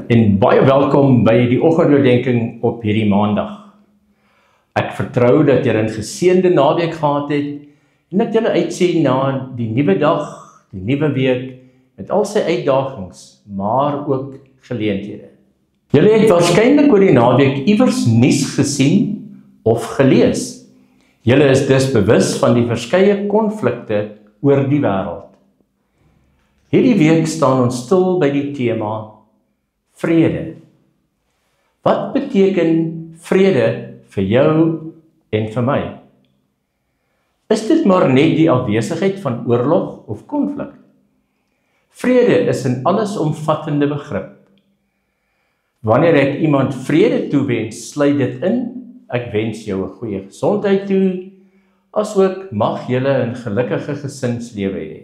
en baie welkom by die oggendoordenkings op hierdie maandag. Ek vertrou dat julle 'n geseënde naweek gehad het en dat julle uitsien na die nuwe dag, die nuwe week met al sy uitdagings, maar ook geleenthede. Julle het waarskynlik oor die naweek iewers nuus gesien of gelees. Julle is dus bewus van die verskeie konflikte oor die wêreld. Hierdie week staan ons stil by die tema vrede. Wat beteken vrede vir jou en vir my? Is dit maar net die afwesigheid van oorlog of konflik? Vrede is 'n allesomvattende begrip. Wanneer ek iemand vrede toewens, sluit dit in, ek wens jou 'n goeie gesondheid toe, asook mag julle 'n gelukkige gesinslewe hê.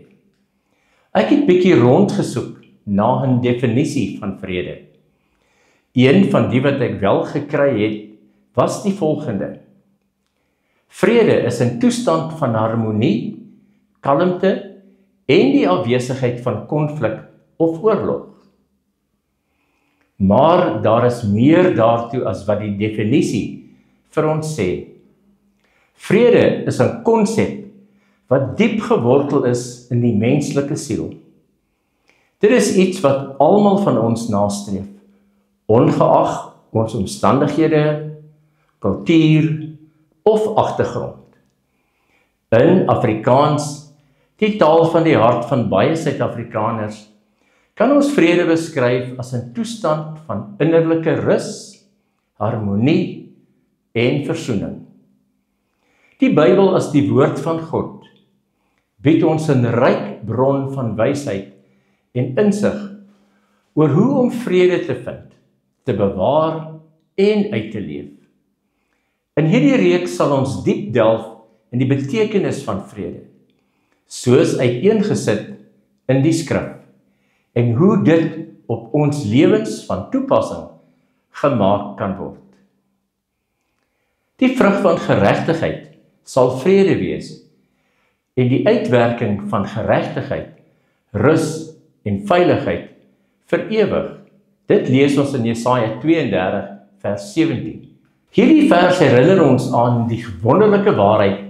Ek het bietjie rondgesoek na 'n definisie van vrede. Een van die wat ek wel gekry het, was die volgende. Vrede is 'n toestand van harmonie, kalmte en die afwesigheid van konflik of oorlog. Maar daar is meer daartoe as wat die definisie vir ons sê. Vrede is 'n konsep wat diep gewortel is in die menslike siel. Dit is iets wat almal van ons nastreef, ongeag ons omstandighede, kultuur of agtergrond. In Afrikaans, die taal van die hart van baie Suid-Afrikaners, kan ons vrede beskryf as 'n toestand van innerlike rus, harmonie en versoening. Die Bybel as die woord van God bied ons 'n ryk bron van wysheid en insig oor hoe om vrede te vind, te bewaar en uit te leef. In hierdie reeks sal ons diep delf in die betekenis van vrede, soos uiteengesit in die skrif, en hoe dit op ons lewens van toepassing gemaak kan word. Die vrug van geregtigheid sal vrede wees, en die uitwerking van geregtigheid, rus en veiligheid vir ewig. Dit lees ons in Jesaja 32 vers 17. Hierdie vers herinner ons aan die wonderlike waarheid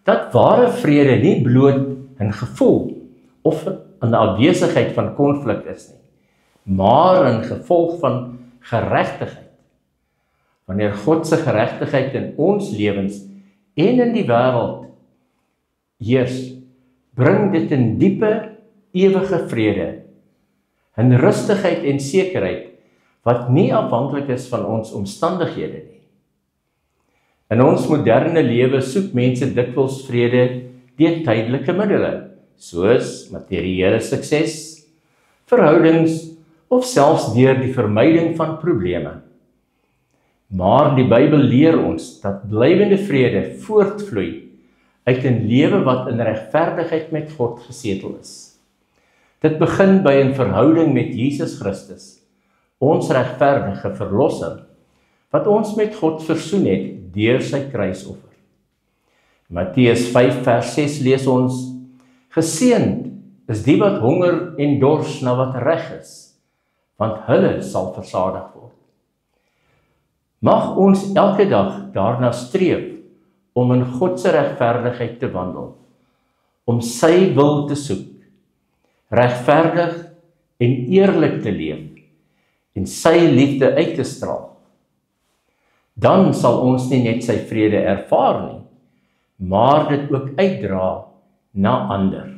dat ware vrede nie bloot 'n gevoel of 'n afwesigheid van konflik is nie, maar 'n gevolg van geregtigheid. Wanneer God se geregtigheid in ons lewens en in die wêreld heers, bring dit 'n diepe, ewige vrede, 'n rustigheid en sekerheid wat nie afhanklik is van ons omstandighede nie. In ons moderne lewe soek mense dikwels vrede deur tydelike middele, soos materiële sukses, verhoudings of selfs deur die vermyding van probleme. Maar die Bybel leer ons dat blywende vrede voortvloei uit 'n lewe wat in regverdigheid met God gesetel is. Dit begin by 'n verhouding met Jesus Christus, ons regverdige verlosser, wat ons met God versoen het deur sy kruisoffer. Matteus 5 vers 6 lees ons: Geseënd is die wat honger en dors na wat reg is, want hulle sal versadig word. Mag ons elke dag daarna streef om in God se regverdigheid te wandel, om sy wil te soek, regverdig en eerlik te leef en sy liefde uit te straal. Dan sal ons nie net sy vrede ervaar nie, maar dit ook uitdra na ander.